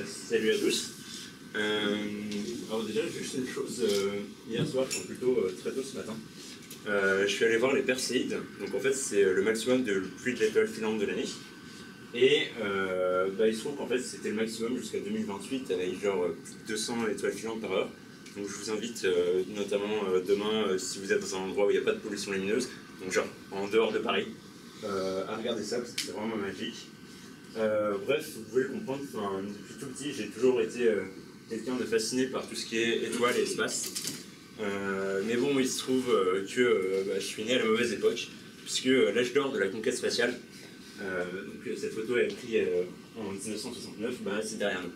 Salut à tous. Alors déjà, juste une chose, hier soir, enfin plutôt très tôt ce matin, je suis allé voir les Perséides. Donc en fait, c'est le maximum de pluie de l'étoile filante de l'année. Et il se trouve qu'en fait, c'était le maximum jusqu'à 2028, avec genre plus de 200 étoiles filantes par heure. Donc je vous invite notamment demain, si vous êtes dans un endroit où il n'y a pas de pollution lumineuse, donc genre en dehors de Paris, à regarder ça parce que c'est vraiment magique. Bref, vous pouvez le comprendre, depuis tout petit, j'ai toujours été quelqu'un de fasciné par tout ce qui est étoiles et espace. Mais bon, il se trouve que je suis né à la mauvaise époque, puisque l'âge d'or de la conquête spatiale, donc cette photo est prise en 1969, c'est derrière nous.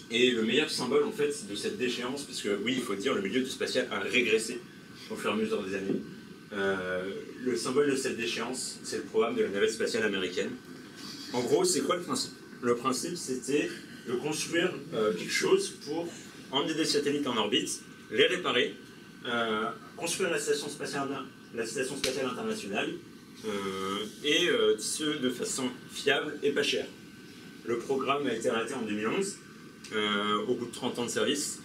Et le meilleur symbole en fait de cette déchéance, parce que oui, il faut dire, le milieu du spatial a régressé au fur et à mesure des années. Le symbole de cette déchéance, c'est le programme de la navette spatiale américaine. En gros, c'est quoi le principe? Le principe, c'était de construire quelque chose pour emmener des satellites en orbite, les réparer, construire la station spatiale internationale, et ce de façon fiable et pas chère. Le programme a été arrêté en 2011, au bout de 30 ans de service.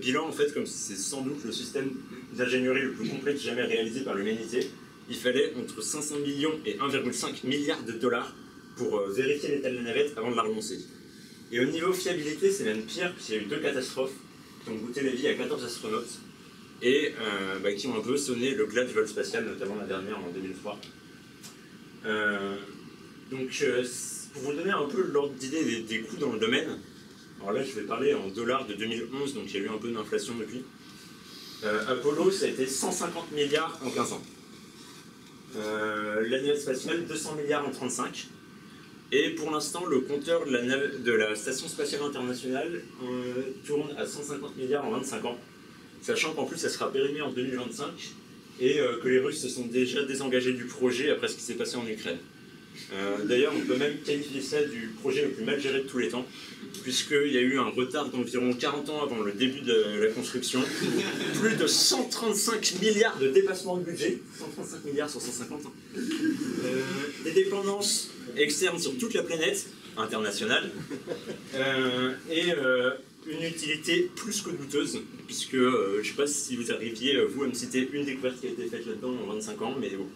Bilan, en fait, comme c'est sans doute le système d'ingénierie le plus complexe jamais réalisé par l'humanité, il fallait entre 500 millions et 1,5 milliard de dollars pour vérifier l'état de la navette avant de la relancer. Et au niveau fiabilité, c'est même pire, puisqu'il y a eu 2 catastrophes qui ont coûté la vie à 14 astronautes et qui ont un peu sonné le glas du vol spatial, notamment la dernière en 2003. Pour vous donner un peu l'ordre d'idée des coûts dans le domaine, alors là je vais parler en dollars de 2011, donc il y a eu un peu d'inflation depuis. Apollo, ça a été 150 milliards en 15 ans. La navette spatiale, 200 milliards en 35. Et pour l'instant, le compteur de la Station spatiale internationale tourne à 150 milliards en 25 ans. Sachant qu'en plus, ça sera périmé en 2025 et que les Russes se sont déjà désengagés du projet après ce qui s'est passé en Ukraine. D'ailleurs, on peut même qualifier ça du projet le plus mal géré de tous les temps, puisqu'il y a eu un retard d'environ 40 ans avant le début de la construction, plus de 135 milliards de dépassement de budget, 135 milliards sur 150 ans, des dépendances externes sur toute la planète, internationale, et une utilité plus que douteuse, puisque je ne sais pas si vous arriviez, vous, à me citer une découverte qui a été faite là-dedans en 25 ans, mais bon.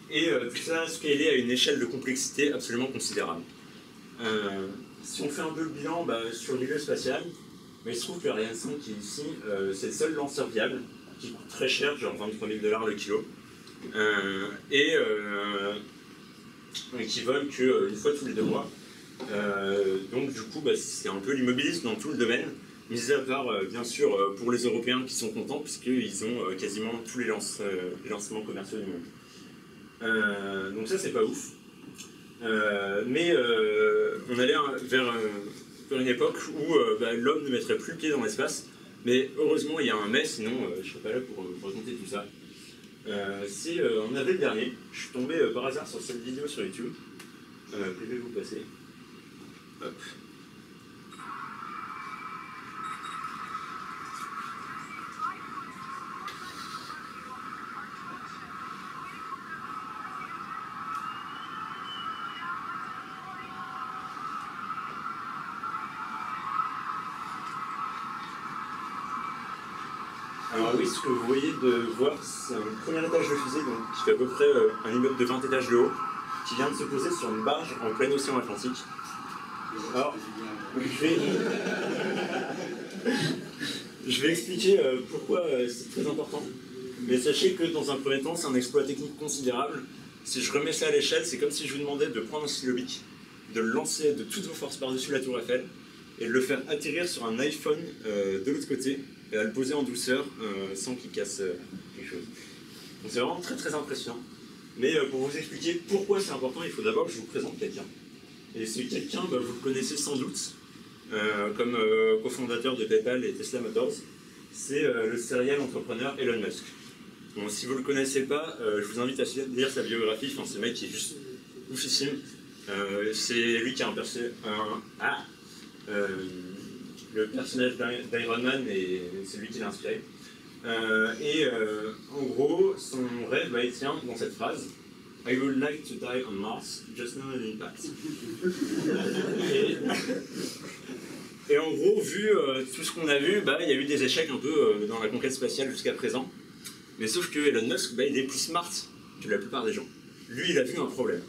Tout ça scalé à une échelle de complexité absolument considérable. Si on fait un peu le bilan sur le milieu spatial, il se trouve que Ariane 5 qui est ici, c'est le seul lanceur viable, qui coûte très cher, genre 23 000 $ le kilo, qui vole qu'une fois tous les 2 mois. Donc du coup, c'est un peu l'immobilisme dans tout le domaine, mis à part bien sûr pour les Européens qui sont contents, puisqu'ils ont quasiment tous les lancements commerciaux du monde. Donc ça, c'est pas ouf. Mais on allait vers une époque où l'homme ne mettrait plus le pied dans l'espace. Mais heureusement, il y a un mais, sinon je ne serais pas là pour raconter tout ça. C'est en avril dernier, je suis tombé par hasard sur cette vidéo sur YouTube. Pouvez-vous passer? Hop. Alors oui, ce que vous voyez de voir, c'est un premier étage de fusée, donc, qui fait à peu près un immeuble de 20 étages de haut, qui vient de se poser sur une barge en plein océan Atlantique. Alors, je vais expliquer pourquoi c'est très important. Mais sachez que dans un premier temps, c'est un exploit technique considérable. Si je remets ça à l'échelle, c'est comme si je vous demandais de prendre un stylo bic, de le lancer de toutes vos forces par-dessus la tour Eiffel, et de le faire atterrir sur un iPhone de l'autre côté, et à le poser en douceur sans qu'il casse quelque chose. Donc c'est vraiment très très impressionnant. Mais pour vous expliquer pourquoi c'est important, il faut d'abord que je vous présente quelqu'un. Et ce quelqu'un, vous le connaissez sans doute, comme cofondateur de PayPal et Tesla Motors, c'est le serial entrepreneur Elon Musk. Bon, si vous ne le connaissez pas, je vous invite à lire sa biographie, ce mec qui est juste oufissime. C'est lui qui a le personnage d'Iron Man, et c'est lui qui l'a inspiré. En gros, son rêve tient dans cette phrase: I would like to die on Mars, just know the impact. Et en gros, vu tout ce qu'on a vu, il y a eu des échecs un peu dans la conquête spatiale jusqu'à présent. Mais sauf que Elon Musk, il est plus smart que la plupart des gens. Lui, il a vu un problème.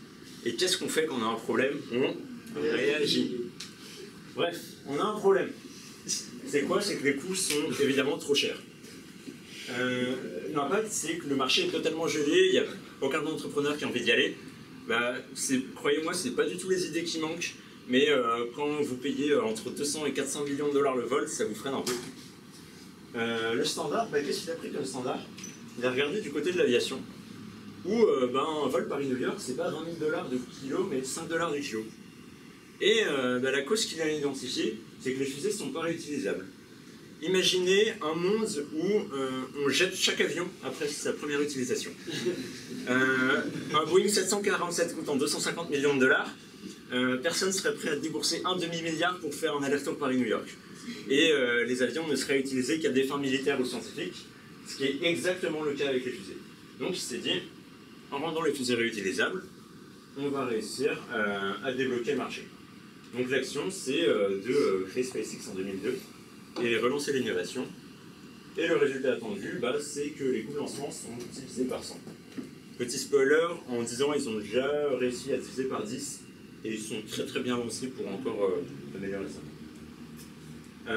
Et qu'est-ce qu'on fait quand on a un problème? On réagit. Bref, on a un problème. C'est quoi? C'est que les coûts sont évidemment trop chers. L'impact, c'est que le marché est totalement gelé, il n'y a aucun entrepreneur qui a envie d'y aller. Croyez-moi, c'est pas du tout les idées qui manquent, mais quand vous payez entre 200 et 400 millions de dollars le vol, ça vous freine un peu. Le standard, qu'est-ce qu'il a pris comme standard? Il a regardé du côté de l'aviation, où un vol Paris-New York, c'est pas 20 000 dollars de kilo, mais 5 dollars du kilo. Et la cause qu'il a identifiée, c'est que les fusées ne sont pas réutilisables. Imaginez un monde où on jette chaque avion après sa première utilisation. Un Boeing 747 coûtant 250 millions de dollars, personne ne serait prêt à débourser un demi-milliard pour faire un aller-retour Paris-New York. Et les avions ne seraient utilisés qu'à des fins militaires ou scientifiques, ce qui est exactement le cas avec les fusées. Donc il s'est dit, en rendant les fusées réutilisables, on va réussir à débloquer le marché. Donc l'action, c'est de créer SpaceX en 2002 et relancer l'innovation. Et le résultat attendu, c'est que les coûts de lancement sont divisés par 100. Petit spoiler, en 10 ans, ils ont déjà réussi à diviser par 10 et ils sont très très bien lancés pour encore améliorer ça.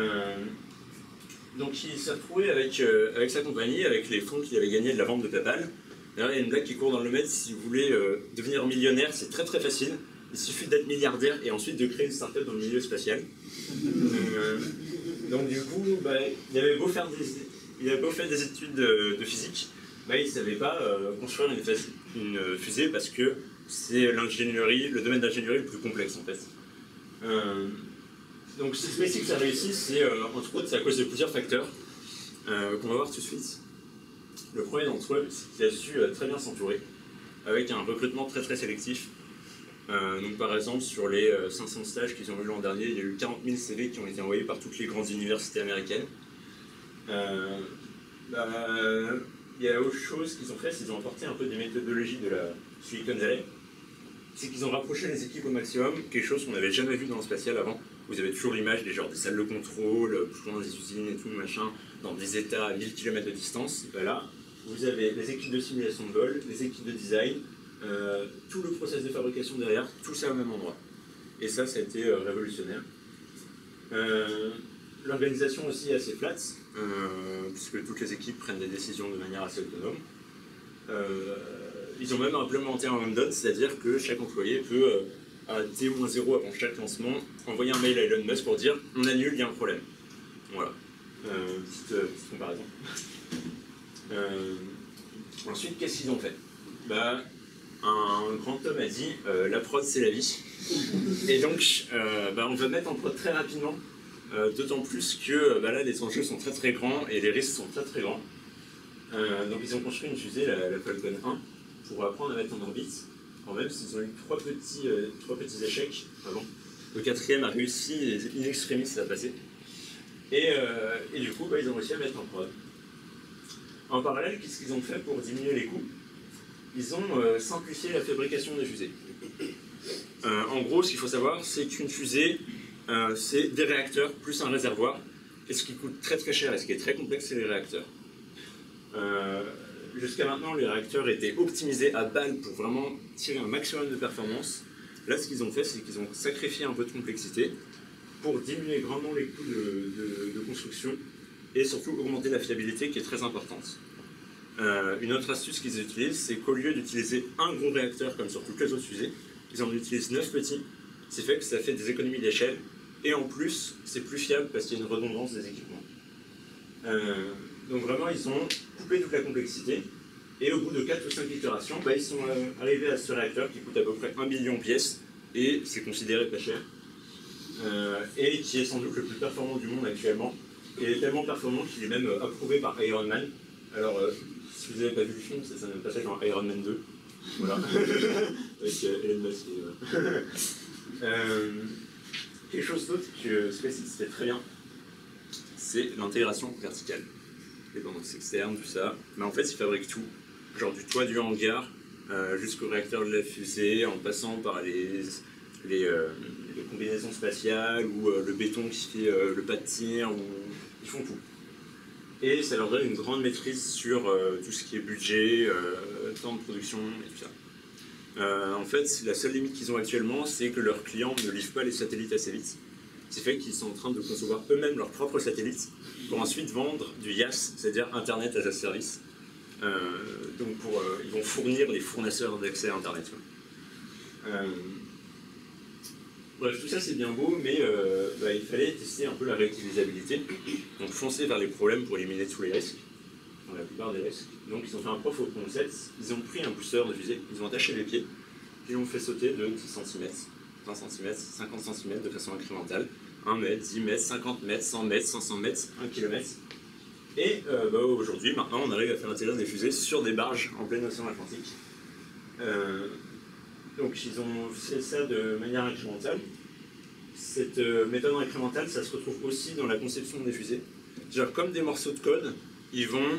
Donc il s'est retrouvé avec sa compagnie, avec les fonds qu'il avait gagnés de la vente de PayPal. D'ailleurs, il y a une blague qui court dans le domaine, si vous voulez devenir millionnaire, c'est très très facile. Il suffit d'être milliardaire et ensuite de créer une start-up dans le milieu spatial. Donc du coup, il avait beau faire des études de physique, il ne savait pas construire une fusée parce que c'est le domaine d'ingénierie le plus complexe en fait. Donc si SpaceX a réussi, c'est entre autres à cause de plusieurs facteurs qu'on va voir tout de suite. Le premier d'entre eux, c'est qu'il a su très bien s'entourer avec un recrutement très très sélectif. Donc par exemple, sur les 500 stages qu'ils ont eu l'an dernier, il y a eu 40 000 CV qui ont été envoyés par toutes les grandes universités américaines. Il y a autre chose qu'ils ont fait, c'est qu'ils ont apporté un peu des méthodologies de la Silicon Valley. C'est qu'ils ont rapproché les équipes au maximum, quelque chose qu'on n'avait jamais vu dans le spatial avant. Vous avez toujours l'image des salles de contrôle, plus loin des usines et tout, machin, dans des états à 1000 km de distance. Et là, vous avez les équipes de simulation de vol, les équipes de design, tout le process de fabrication derrière, tout ça au même endroit. Et ça a été révolutionnaire. L'organisation aussi est assez flat, puisque toutes les équipes prennent des décisions de manière assez autonome. Ils ont même implémenté un rundown, c'est-à-dire que chaque employé peut, à T-0 avant chaque lancement, envoyer un mail à Elon Musk pour dire « on annule, il y a un problème ». Voilà, petite comparaison. Ensuite, qu'est-ce qu'ils ont fait? Un grand homme a dit la prod c'est la vie. Et donc on va mettre en prod très rapidement, d'autant plus que là les enjeux sont très très grands et les risques sont très très grands. Donc ils ont construit une fusée, la Falcon 1, pour apprendre à mettre en orbite, quand même s'ils ont eu trois petits échecs avant. Le quatrième a réussi, et in extremis ça a passé. Et du coup ils ont réussi à mettre en prod. En parallèle, qu'est-ce qu'ils ont fait pour diminuer les coûts? Ils ont simplifié la fabrication des fusées. En gros, ce qu'il faut savoir, c'est qu'une fusée, c'est des réacteurs plus un réservoir. Et ce qui coûte très très cher et ce qui est très complexe, c'est les réacteurs. Jusqu'à maintenant, les réacteurs étaient optimisés à balle pour vraiment tirer un maximum de performance. Là, ce qu'ils ont fait, c'est qu'ils ont sacrifié un peu de complexité pour diminuer grandement les coûts de construction et surtout augmenter la fiabilité qui est très importante. Une autre astuce qu'ils utilisent, c'est qu'au lieu d'utiliser un gros réacteur comme sur toutes les autres fusées, ils en utilisent 9 petits, ce qui fait que ça fait des économies d'échelle, et en plus, c'est plus fiable parce qu'il y a une redondance des équipements. Donc vraiment, ils ont coupé toute la complexité, et au bout de 4 ou 5 itérations, ils sont arrivés à ce réacteur qui coûte à peu près 1 million de pièces, et c'est considéré pas cher, et qui est sans doute le plus performant du monde actuellement. Et il est tellement performant qu'il est même approuvé par Iron Man. Alors, si vous n'avez pas vu le film, c'est un passage dans Iron Man 2. Voilà. Avec Elon Musk. Quelque chose d'autre que SpaceX fait très bien, c'est l'intégration verticale. Les bandes externes, tout ça. Mais en fait, ils fabriquent tout. Genre du toit du hangar jusqu'au réacteur de la fusée, en passant par les combinaisons spatiales ou le béton qui fait le pas de tir, ils font tout. Et ça leur donne une grande maîtrise sur tout ce qui est budget, temps de production et tout ça. En fait, la seule limite qu'ils ont actuellement, c'est que leurs clients ne livrent pas les satellites assez vite. Ce qui fait qu'ils sont en train de concevoir eux-mêmes leurs propres satellites pour ensuite vendre du IaaS, c'est-à-dire Internet as a Service. Donc ils vont fournir les fournisseurs d'accès à Internet. Bref, tout ça c'est bien beau, mais il fallait tester un peu la réutilisabilité. Donc foncer vers les problèmes pour éliminer tous les risques, la plupart des risques. Donc ils ont fait un proof of concept, ils ont pris un booster de fusée, ils ont attaché les pieds, puis ils l'ont fait sauter de 10 cm, 20 cm, 50 cm de façon incrémentale, 1 mètre, 10 mètres, 50 mètres, 100 mètres, 500 mètres, 1 km. Et aujourd'hui, maintenant, on arrive à faire atterrir des fusées sur des barges en plein océan Atlantique. Donc ils ont fait ça de manière incrémentale. Cette méthode incrémentale, ça se retrouve aussi dans la conception des fusées. Genre, comme des morceaux de code, ils vont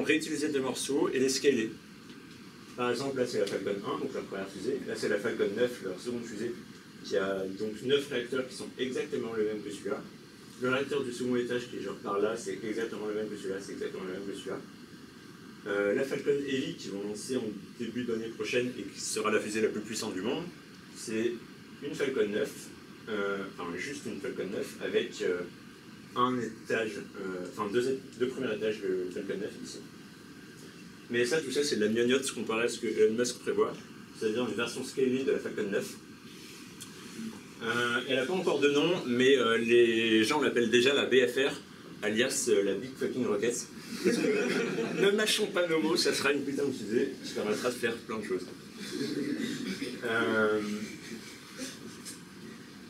réutiliser des morceaux et les scaler. Par exemple, là c'est la Falcon 1, donc leur première fusée. Là c'est la Falcon 9, leur seconde fusée, qui a donc 9 réacteurs qui sont exactement les mêmes que celui-là. Le réacteur du second étage qui est genre par là, c'est exactement le même que celui-là, c'est exactement le même que celui-là. La Falcon Heavy qui vont lancer en début d'année prochaine et qui sera la fusée la plus puissante du monde, c'est une Falcon 9, juste une Falcon 9 avec un étage, deux premiers étages de Falcon 9 ici. Mais ça, tout ça, c'est de la gnognotte comparé à ce que Elon Musk prévoit, c'est-à-dire une version scalée de la Falcon 9. Elle n'a pas encore de nom, mais les gens l'appellent déjà la BFR, alias la Big Fucking Rocket. Ne mâchons pas nos mots, ça sera une putain de fusée qui permettra de faire plein de choses.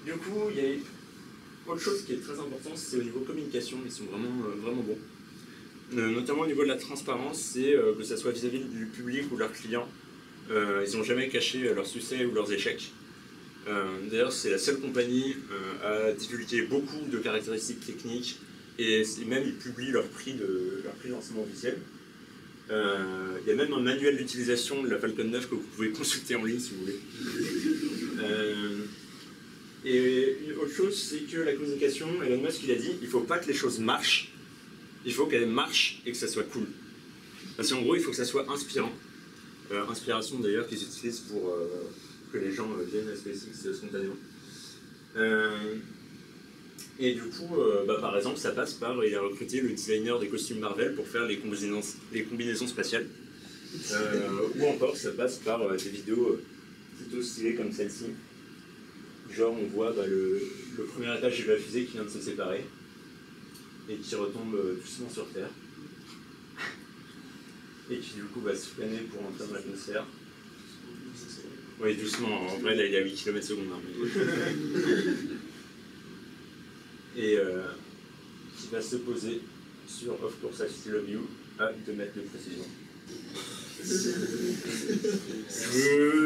Du coup, il y a autre chose qui est très importante, c'est au niveau communication, ils sont vraiment bons. Notamment au niveau de la transparence, c'est que ce soit vis-à-vis du public ou de leurs clients, ils n'ont jamais caché leurs succès ou leurs échecs. D'ailleurs, c'est la seule compagnie à divulguer beaucoup de caractéristiques techniques et même ils publient leur prix de lancement officiel. Il y a même un manuel d'utilisation de la Falcon 9 que vous pouvez consulter en ligne si vous voulez. Et une autre chose, c'est que la communication, Elon Musk il a dit, il ne faut pas que les choses marchent, il faut qu'elles marchent et que ça soit cool. Parce qu'en gros, il faut que ça soit inspirant. Inspiration d'ailleurs qu'ils utilisent pour que les gens viennent à SpaceX spontanément. Et du coup, par exemple, ça passe par, il a recruté le designer des costumes Marvel pour faire les combinaisons spatiales. Ou encore, ça passe par des vidéos plutôt stylées comme celle-ci. Genre, on voit le premier étage de la fusée qui vient de se séparer et qui retombe doucement sur Terre. Et qui du coup va se planer pour entrer dans l'atmosphère. Oui, doucement, en vrai là il est à 8 km/s. Et qui va se poser sur Of Course I Still Love You à 2 mètres de précision.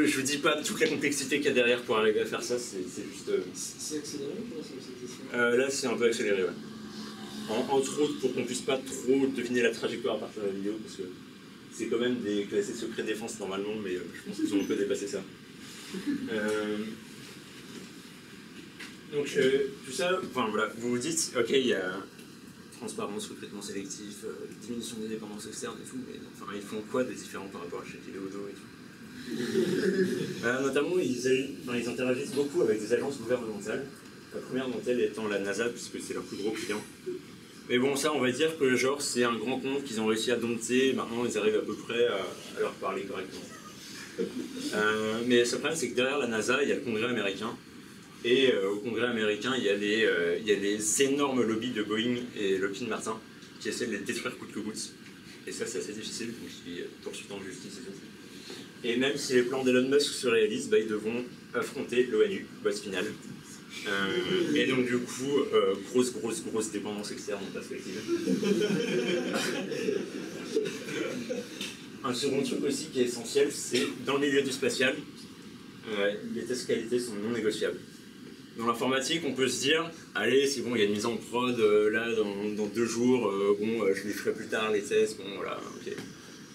Je vous dis pas toute la complexité qu'il y a derrière pour arriver à faire ça, c'est juste... C'est accéléré ou comment ça? Là c'est un peu accéléré, ouais. Entre autres pour qu'on puisse pas trop deviner la trajectoire à partir de la vidéo, parce que c'est quand même des classés secret défense normalement, mais je pense qu'ils ont un peu dépassé ça. Donc tout ça, enfin voilà, vous vous dites, ok, il y a transparence, recrutement sélectif, diminution des dépendances externes et tout, mais enfin ils font quoi de différent par rapport à chez Teleodo et tout. Notamment, ils interagissent beaucoup avec des agences gouvernementales. La première d'entre elles étant la NASA, puisque c'est leur plus gros client. Mais bon, ça, on va dire que genre c'est un grand compte qu'ils ont réussi à dompter. Maintenant, ils arrivent à peu près à leur parler correctement. Mais ce problème, c'est que derrière la NASA, il y a le Congrès américain. Et au Congrès américain, il y a les énormes lobbies de Boeing et Lockheed Martin qui essaient de les détruire coûte que coûte. Et ça, c'est assez difficile, donc ils poursuivent en justice et tout. Et même si les plans d'Elon Musk se réalisent, ils devront affronter l'ONU, boss final. Et donc du coup, grosse dépendance externe en perspective. Un second truc aussi qui est essentiel, c'est dans le milieu du spatial, les tests qualité sont non négociables. Dans l'informatique, on peut se dire, allez, c'est bon, il y a une mise en prod là dans 2 jours, je les ferai plus tard les tests, bon voilà, ok.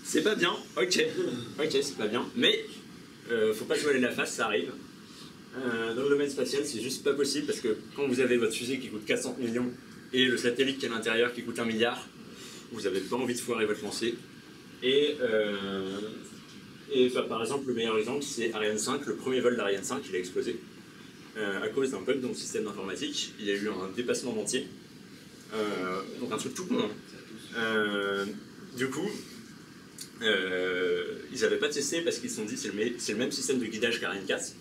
C'est pas bien, ok, c'est pas bien, mais faut pas se voiler la face, ça arrive. Dans le domaine spatial, c'est juste pas possible parce que quand vous avez votre fusée qui coûte 400 millions et le satellite qui est à l'intérieur qui coûte 1 milliard, vous avez pas envie de foirer votre lancée. Et par exemple, le meilleur exemple, c'est Ariane 5, le premier vol d'Ariane 5, il a explosé. À cause d'un bug dans le système d'informatique, il y a eu un dépassement d'entier. Donc un truc tout con. Hein. Du coup, ils n'avaient pas testé parce qu'ils se sont dit c'est le même système de guidage qu'Ariane 4,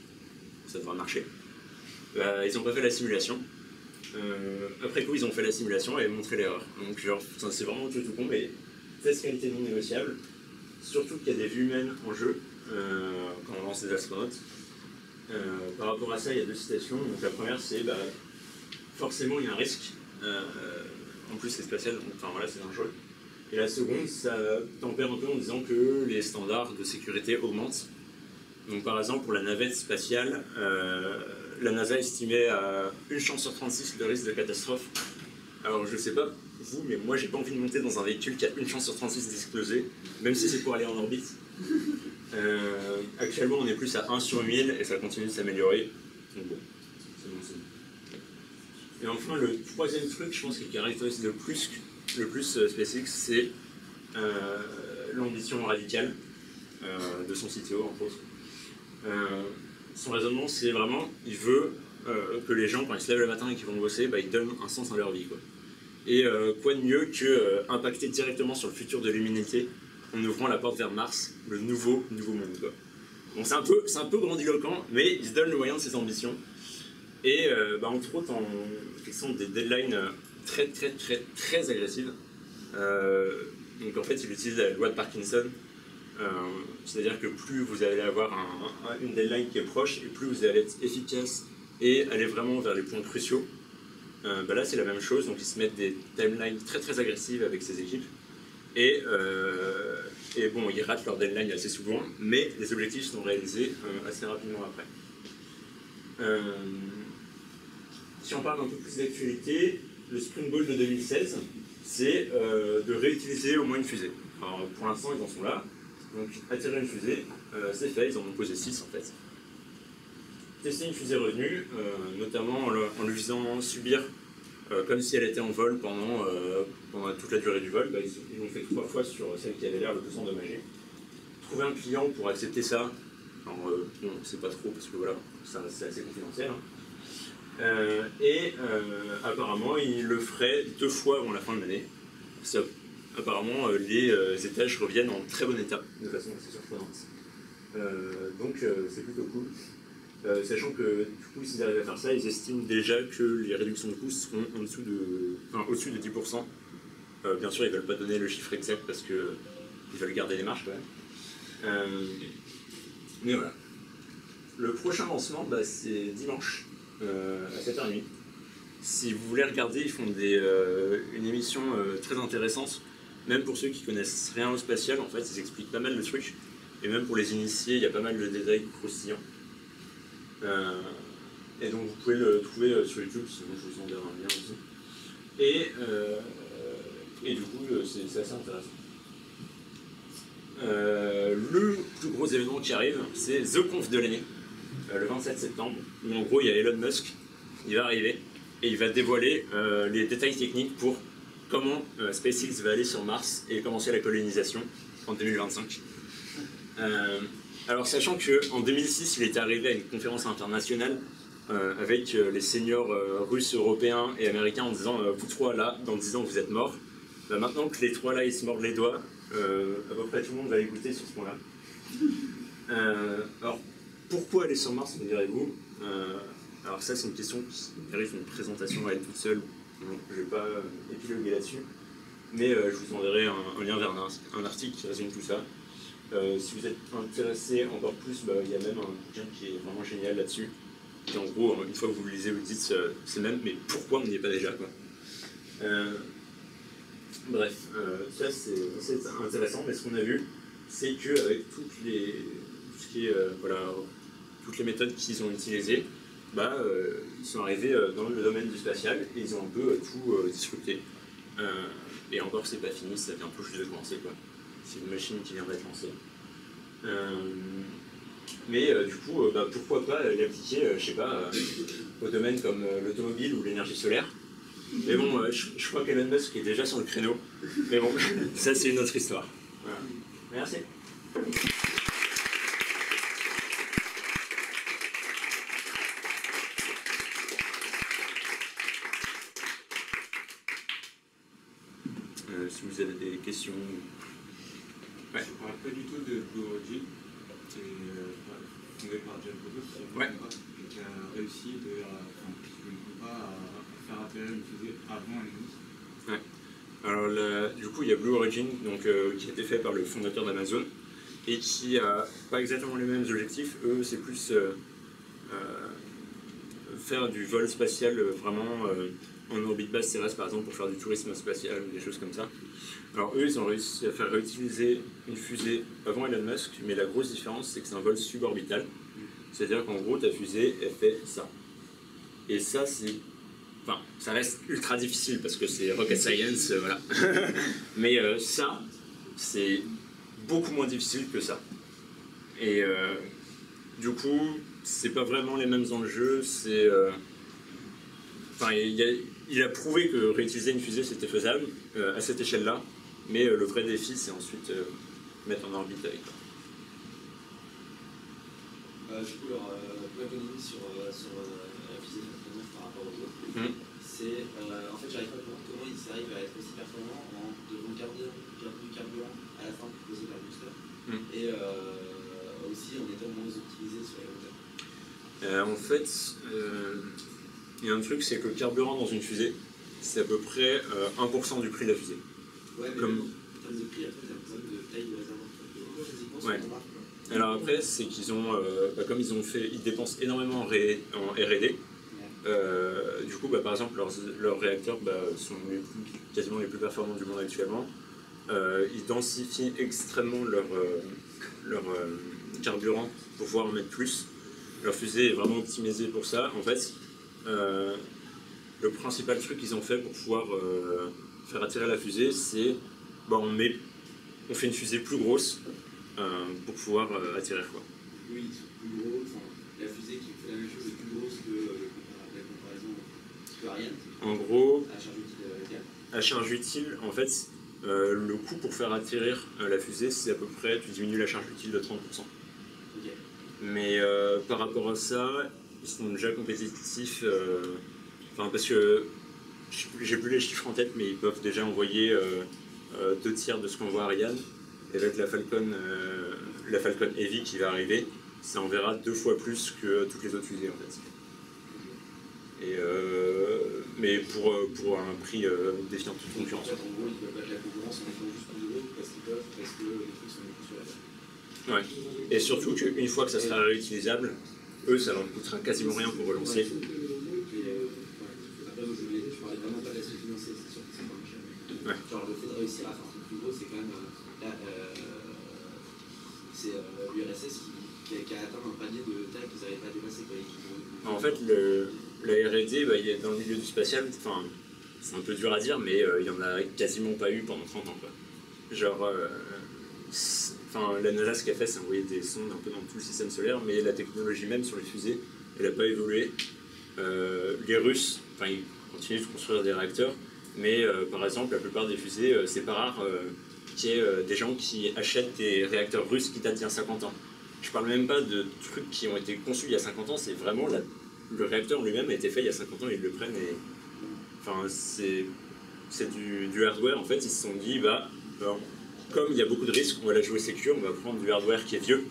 ça devrait marcher. Ils n'ont pas fait la simulation. Après coup, ils ont fait la simulation et montré l'erreur. Donc genre, c'est vraiment tout con, mais test qualité non négociable. Surtout qu'il y a des vies humaines en jeu quand on lance des astronautes. Par rapport à ça, il y a 2 citations. Donc la première, c'est forcément il y a un risque. En plus, c'est spatial, donc enfin voilà, c'est dangereux. Et la seconde, ça tempère un peu en disant que les standards de sécurité augmentent. Donc par exemple, pour la navette spatiale, la NASA estimait à 1 chance sur 36 le risque de catastrophe. Alors je sais pas vous, mais moi j'ai pas envie de monter dans un véhicule qui a 1 chance sur 36 d'exploser, même si c'est pour aller en orbite. Actuellement on est plus à 1 sur 1000 et ça continue de s'améliorer. Donc bon, c'est bon, c'est bon. Et enfin le troisième truc, je pense, qui caractérise le plus SpaceX, c'est l'ambition radicale de son CTO, entre autres. Son raisonnement, c'est vraiment, il veut que les gens, quand ils se lèvent le matin et qu'ils vont bosser, ils donnent un sens à leur vie, quoi. Et quoi de mieux que impacter directement sur le futur de l'humanité en ouvrant la porte vers Mars, le nouveau monde, quoi. Bon, c'est un peu grandiloquent, mais il se donne le moyen de ses ambitions. Et entre autres, en fixant des deadlines très agressives. Donc en fait, il utilise la loi de Parkinson. C'est-à-dire que plus vous allez avoir une deadline qui est proche, et plus vous allez être efficace et aller vraiment vers les points cruciaux. Là, c'est la même chose. Donc ils se mettent des timelines très agressives avec ses équipes. Et bon, ils ratent leur deadline assez souvent, mais les objectifs sont réalisés assez rapidement après. Si on parle un peu plus d'actualité, le Spring Ball de 2016, c'est de réutiliser au moins une fusée. Alors, pour l'instant, ils en sont là. Donc, atterrir une fusée, c'est fait, ils en ont posé 6 en fait. Tester une fusée revenue, notamment en lui faisant subir comme si elle était en vol pendant toute la durée du vol. Ils l'ont fait 3 fois sur celle qui avait l'air le plus endommagée. Trouver un client pour accepter ça, alors bon, c'est pas trop parce que voilà, c'est assez confidentiel. Hein. Apparemment, il le ferait 2 fois avant la fin de l'année. Apparemment, les étages reviennent en très bon état, de façon assez surprenante. Donc, c'est plutôt cool. Sachant que, du coup, s'ils arrivent à faire ça, ils estiment déjà que les réductions de coûts seront au-dessus de 10%. Bien sûr, ils ne veulent pas donner le chiffre exact parce qu'ils veulent garder les marges quand même. Mais voilà. Le prochain lancement, c'est dimanche, à 7h30. Si vous voulez regarder, ils font une émission très intéressante. Même pour ceux qui connaissent rien au spatial, en fait, ils expliquent pas mal de trucs. Et même pour les initiés, il y a pas mal de détails croustillants. Et donc vous pouvez le trouver sur YouTube, sinon je vous enverrai un lien aussi. Et du coup, c'est assez intéressant. Le plus gros événement qui arrive, c'est The Conf de l'année, le 27 septembre, où en gros il y a Elon Musk, il va arriver, et il va dévoiler les détails techniques pour comment SpaceX va aller sur Mars et commencer la colonisation en 2025. Alors sachant qu'en 2006, il était arrivé à une conférence internationale avec les seniors russes, européens et américains en disant vous 3 là, dans 10 ans vous êtes morts. Maintenant que les 3 là ils se mordent les doigts, à peu près tout le monde va l'écouter sur ce point-là. Alors pourquoi aller sur Mars, me direz-vous? Alors ça c'est une question qui mérite une présentation à elle toute seule, donc je ne vais pas épiloguer là-dessus, mais je vous enverrai un lien vers un article qui résume tout ça. Si vous êtes intéressé encore plus, il y a même un bouquin qui est vraiment génial là-dessus. Et en gros, une fois que vous le lisez, vous dites c'est même, mais pourquoi on n'y est pas déjà, quoi. Bref, ça c'est intéressant, mais ce qu'on a vu, c'est qu'avec toutes les méthodes qu'ils ont utilisées, ils sont arrivés dans le domaine du spatial et ils ont un peu tout disrupté. Et encore, c'est pas fini, ça vient tout juste de commencer, quoi. c'est une machine qui vient d'être lancée. Mais du coup, pourquoi pas l'appliquer, je sais pas, au domaine comme l'automobile ou l'énergie solaire. Mais bon, je crois qu'Elon Musk est déjà sur le créneau. Mais bon, ça c'est une autre histoire. Voilà. Merci. Si vous avez des questions. Ouais. Je ne parle pas du tout de Blue Origin. C'est fondé par Jeff Bezos, ouais. Qui a réussi à faire atterrir une fusée avant Elon Musk. Ouais. Alors là, du coup, il y a Blue Origin, donc, qui a été fait par le fondateur d'Amazon et qui a pas exactement les mêmes objectifs. Eux, c'est plus faire du vol spatial vraiment en orbite basse terrestre, par exemple, pour faire du tourisme spatial ou des choses comme ça. Alors eux, ils ont réussi à faire réutiliser une fusée avant Elon Musk, mais la grosse différence, c'est que c'est un vol suborbital. C'est-à-dire qu'en gros, ta fusée, elle fait ça. Et ça, c'est... Enfin, ça reste ultra difficile parce que c'est rocket science, voilà. Mais ça, c'est beaucoup moins difficile que ça. Et du coup, c'est pas vraiment les mêmes enjeux, c'est... Enfin, il a prouvé que réutiliser une fusée, c'était faisable à cette échelle-là, mais le vrai défi, c'est ensuite mettre en orbite avec. Du coup, leur économie sur la fusée par rapport aux autres, c'est... en fait, j'arrive pas à comprendre comment ils arrivent à être aussi performants en devant garder du carburant à la fin posé par le booster, et aussi en étant moins optimisé sur les moteurs. En fait, il y a un truc, c'est que le carburant dans une fusée, c'est à peu près 1% du prix de la fusée. Ouais, mais en termes de prix, après, t'as besoin de taille de réservoir. Ouais. Alors après, c'est qu'ils ont, comme ils dépensent énormément en R&D. Du coup, par exemple, leurs réacteurs sont quasiment les plus performants du monde actuellement. Ils densifient extrêmement leur carburant pour pouvoir en mettre plus. Leur fusée est vraiment optimisée pour ça. En fait, le principal truc qu'ils ont fait pour pouvoir faire atterrir la fusée, c'est on fait une fusée plus grosse pour pouvoir atterrir, quoi. Oui, ils sont plus gros. La fusée qui fait la même chose est plus grosse que la comparaison que Ariane. En gros, à charge utile égale. À charge utile, en fait, le coût pour faire atterrir la fusée, c'est à peu près, tu diminues la charge utile de 30%. Okay. Mais par rapport à ça, ils sont déjà compétitifs. Parce que j'ai plus les chiffres en tête, mais ils peuvent déjà envoyer 2 tiers de ce qu'envoie Ariane. Et avec la Falcon Heavy qui va arriver, ça enverra 2 fois plus que toutes les autres fusées, en fait. Et mais pour un prix défiant toute concurrence. En fait, en gros, ils peuvent battre la concurrence en étant juste plus gros parce que les trucs sont plus sur la table. Ouais. Et surtout qu'une fois que ça sera réutilisable, eux, ça leur coûtera quasiment rien pour relancer. Après, je parlais vraiment pas de l'aspect financier, c'est sûr que c'est pas cher. Ouais. Genre, le fait de réussir à faire un truc plus gros, c'est quand même. C'est l'URSS qui a atteint un palier de taille qu'ils n'arrivaient pas à dépasser. En fait, la R&D, il est dans le milieu du spatial, c'est un peu dur à dire, mais il n'y en a quasiment pas eu pendant 30 ans, quoi. Genre, la NASA, ce qu'elle fait, c'est envoyer des sondes un peu dans tout le système solaire, mais la technologie même sur les fusées, elle n'a pas évolué. Les Russes, ils continuent de construire des réacteurs, mais par exemple, la plupart des fusées, c'est pas rare qu'il y ait des gens qui achètent des réacteurs russes qui datent d'il y a 50 ans. Je parle même pas de trucs qui ont été conçus il y a 50 ans, c'est vraiment le réacteur lui-même a été fait il y a 50 ans, ils le prennent et... c'est du hardware, en fait, ils se sont dit, comme il y a beaucoup de risques, on va la jouer sécure, on va prendre du hardware qui est vieux,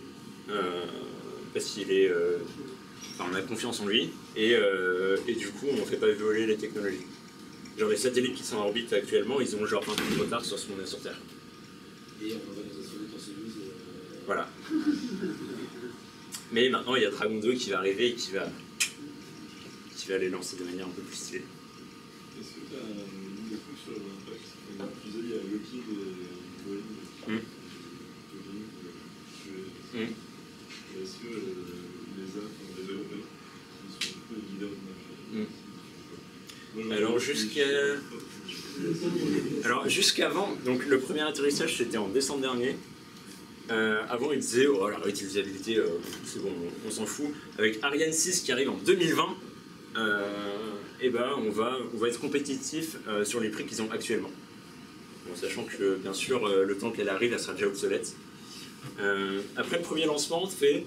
parce qu'il est... on a confiance en lui, et du coup, on ne fait pas évoluer les technologies. Genre les satellites qui sont en orbite actuellement, ils ont genre un peu de retard sur ce qu'on a sur Terre. Et on va les assurer dans ces news. Voilà. Mais maintenant, il y a Dragon 2 qui va arriver et qui va les lancer de manière un peu plus stylée. Est-ce que tu as des trucs sur l'impact? Dans l'épisode, il y a Loki de Boeing. Est-ce que les Européens ils sont un peu leaders de marché? Alors jusqu'à Alors jusqu'avant, donc le premier atterrissage c'était en décembre dernier. Avant il disait oh la réutilisabilité c'est bon, on s'en fout. Avec Ariane 6 qui arrive en 2020, et ben on va être compétitif sur les prix qu'ils ont actuellement. Bon, sachant que bien sûr le temps qu'elle arrive elle sera déjà obsolète. Après le premier lancement on fait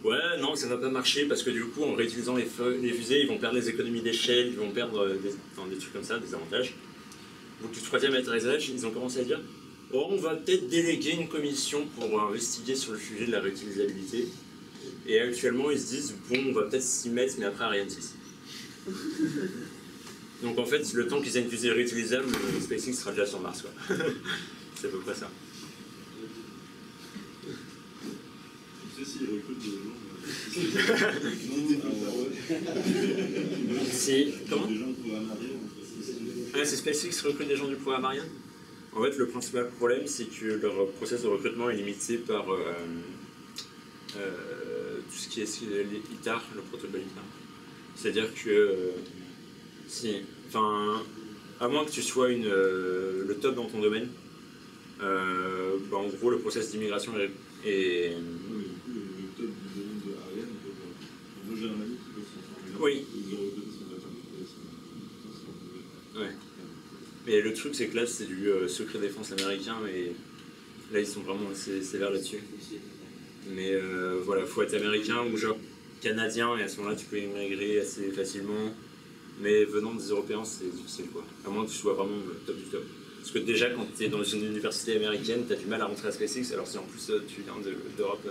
ouais non ça va pas marcher parce que du coup en réutilisant les fusées ils vont perdre les économies d'échelle, ils vont perdre des trucs comme ça, des avantages. Donc du troisième atterrissage ils ont commencé à dire oh, on va peut-être déléguer une commission pour investiguer sur le sujet de la réutilisabilité. Et actuellement ils se disent bon on va peut-être s'y mettre mais après Ariane 6. Donc en fait le temps qu'ils aient une fusée réutilisable, SpaceX sera déjà sur Mars quoi. C'est à peu près ça. Tu sais s'ils recrutent des gens. Si, comment Des gens pour Ariane. Ah, c'est SpaceX qui recrute des gens du programme Ariane. En fait, le principal problème, c'est que leur process de recrutement est limité par tout ce qui est les ITAR, le protocole ITAR. C'est-à-dire que, à moins que tu sois le top dans ton domaine, en gros, le process d'immigration est... Oui, du coup, le top du domaine de Ariane, moi j'ai un ami qui peut s'en faire. Oui. Ouais. Mais le truc, c'est que là, c'est du secret défense américain, et là, ils sont vraiment assez sévères là-dessus. Mais voilà, faut être américain ou genre canadien, et à ce moment-là, tu peux immigrer assez facilement. Mais venant des Européens, c'est difficile, quoi. À moins que tu sois vraiment top du top. Parce que déjà, quand tu es dans une université américaine, tu as du mal à rentrer à SpaceX, alors si en plus tu viens d'Europe.